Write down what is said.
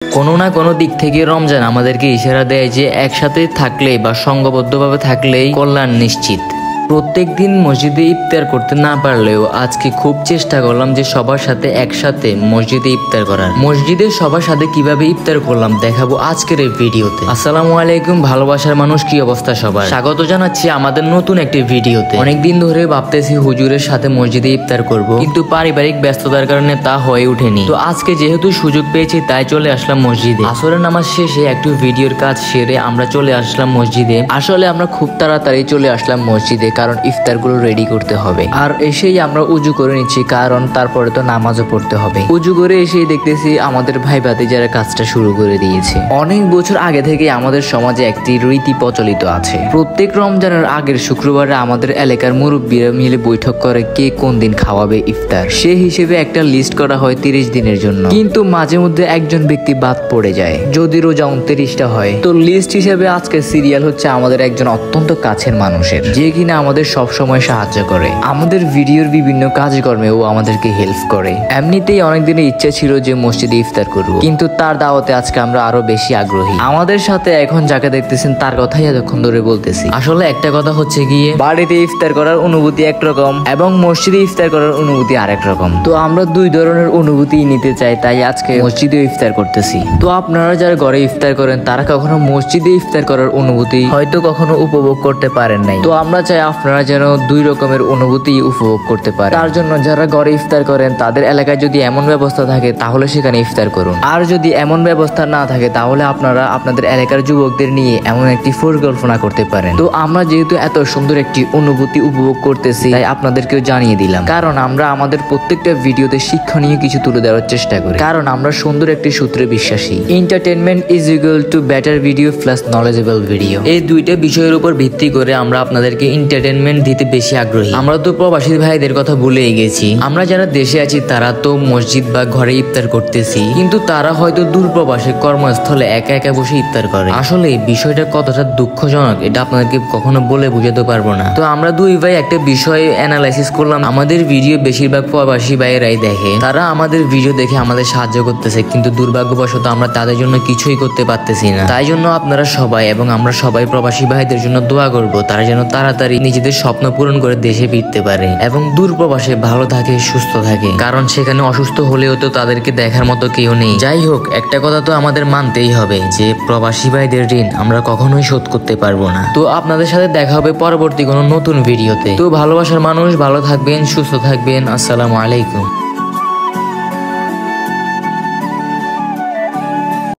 কোনো না কোনো দিক থেকে রমজান আমাদেরকে ইশারা দেয় যে একসাথে থাকলে বা সংঘবদ্ধভাবে থাকলেই কল্যাণ নিশ্চিত। প্রত্যেক দিন মসজিদে ইফতার করতে না পারলেও আজকে খুব চেষ্টা করলাম যে সবার সাথে একসাথে মসজিদে ইফতার করার। মসজিদে সবার সাথে কিভাবে ইফতার করলাম দেখাবো আজকের এই ভিডিওতে। আসসালামু আলাইকুম ভালোবাসার মানুষ, কি অবস্থা সবার? স্বাগত জানাচ্ছি আমাদের নতুন একটি ভিডিওতে। অনেকদিন ধরে ভাবতেছি হুজুরের সাথে মসজিদে ইফতার করব, কিন্তু পারিবারিক ব্যস্ততার কারণে তা হয়ে ওঠেনি। তো আজকে যেহেতু সুযোগ পেয়েছি তাই চলে আসলাম মসজিদে। আসরের নামাজ শেষে একটু ভিডিওর কাজ সেরে আমরা চলে আসলাম মসজিদে। আসলে আমরা খুব তাড়াতাড়ি চলে আসলাম মসজিদে, কারণ ইফতারগুলো রেডি করতে হবে। আর এসেই আমরা উজু করে নিচ্ছি, কারণ তারপরে তো নামাজও পড়তে হবে। উজু করে এসেই দেখতেছি আমাদের ভাই ভাতিজারা কাজটা শুরু করে দিয়েছে। অনেক বছর আগে থেকে আমাদের সমাজে একটি রীতি প্রচলিত আছে, প্রত্যেক রমজানের আগের শুক্রবারে আমাদের এলাকার মুরব্বীরা মিলে বৈঠক করে কে কোন দিন খাওয়াবে ইফতার। সেই হিসেবে একটা লিস্ট করা হয় 30 দিনের জন্য, কিন্তু মাঝে মধ্যে একজন ব্যক্তি বাদ পড়ে যায়। যদি রোজা 29টা হয়, তো লিস্ট হিসেবে আজকে সিরিয়াল হচ্ছে আমাদের একজন অত্যন্ত কাছের মানুষের, যে কিনা আমাদের সব সময় সাহায্য করে, আমাদের ভিডিওর বিভিন্ন কাজকর্মেও আমাদেরকে হেল্প করে। এমনিতেই অনেক দিনের ইচ্ছা ছিল যে মসজিদে ইফতার করব, কিন্তু তার দাওয়াতে আজকে আমরা আরো বেশি আগ্রহী। আমাদের সাথে এখন যাকে দেখতেছেন তার কথাই এতক্ষণ ধরে বলতেছি। আসলে একটা কথা হচ্ছে গিয়ে, বাড়িতে ইফতার করার অনুভূতি একরকম এবং মসজিদে ইফতার করার অনুভূতি আরেক রকম। তো আমরা দুই ধরনের অনুভূতি নিতে চাই, তাই আজকে মসজিদে ইফতার করতেছি। তো আপনারা যারা ঘরে ইফতার করেন তারা কখনো মসজিদে ইফতার করার অনুভূতি হয়তো কখনো উপভোগ করতে পারেন নাই। তো আমরা চাই আপনারা যেন দুই রকমের অনুভূতি উপভোগ করতে পারে। তার জন্য যারা ঘরে ইফতার করেন তাদের এলাকায় যদি এমন ব্যবস্থা থাকে তাহলে সেখানে ইফতার করুন, আর যদি এমন ব্যবস্থা না থাকে তাহলে আপনারা আপনাদের এলাকার যুবকদের নিয়ে এমন একটি পরিকল্পনা করতে পারেন। তো আমরা যেহেতু এত সুন্দর একটি অনুভূতি উপভোগ করতেছি তাই আপনাদেরকেও জানিয়ে দিলাম, কারণ আমরা আমাদের প্রত্যেকটা ভিডিওতে শিক্ষণীয় কিছু তুলে দেওয়ার চেষ্টা করি, কারণ আমরা সুন্দর একটি সূত্রে বিশ্বাসী। Entertainment is equal to better video plus knowledgeable video. এই দুইটা বিষয়ের উপর ভিত্তি করে আমরা আপনাদেরকে এন্টারটেনমেন্ট দিতে বেশি আগ্রহী। আমরা তো প্রবাসী ভাইদের কথা ভুলেই গেছি। আমরা যারা দেশে আছি তারা তো মসজিদ বা ঘরে ইফতার করতেছি, কিন্তু তারা হয়তো দূর প্রবাসে কর্মস্থলে একা একা বসে ইফতার করে। আসলে এই বিষয়টা কতটা দুঃখজনক এটা আপনাদেরকে কখনো বলে বুঝাতে পারবো না। তো আমরা দুই ভাই একটা বিষয় অ্যানালাইসিস করলাম, আমাদের ভিডিও বেশিরভাগ প্রবাসী ভাইয়েরাই দেখে, তারা আমাদের ভিডিও দেখে আমাদের সাহায্য করতেছে, কিন্তু দুর্ভাগ্যবশত আমরা তাদের জন্য কিছুই করতে পারতেছি না। তাই জন্য আপনারা সবাই এবং আমরা সবাই প্রবাসী ভাইদের জন্য দোয়া করব, তারা যেন তাড়াতাড়ি নিজেদের স্বপ্ন পূরণ করে দেশে ফিরতে পারে এবং দূর প্রবাসে ভালো থাকে, সুস্থ থাকে, কারণ সেখানে অসুস্থ হলেও তো তাদেরকে দেখার মতো কেউ নেই। যাই হোক, একটা কথা তো আমাদের মানতেই হবে যে প্রবাসী ভাইদের ঋণ আমরা কখনোই শোধ করতে পারবো না। তো আপনাদের সাথে দেখা হবে পরবর্তী কোনো নতুন ভিডিওতে। তো ভালোবাসার মানুষ, ভালো থাকবেন, সুস্থ থাকবেন। আসসালামু আলাইকুম।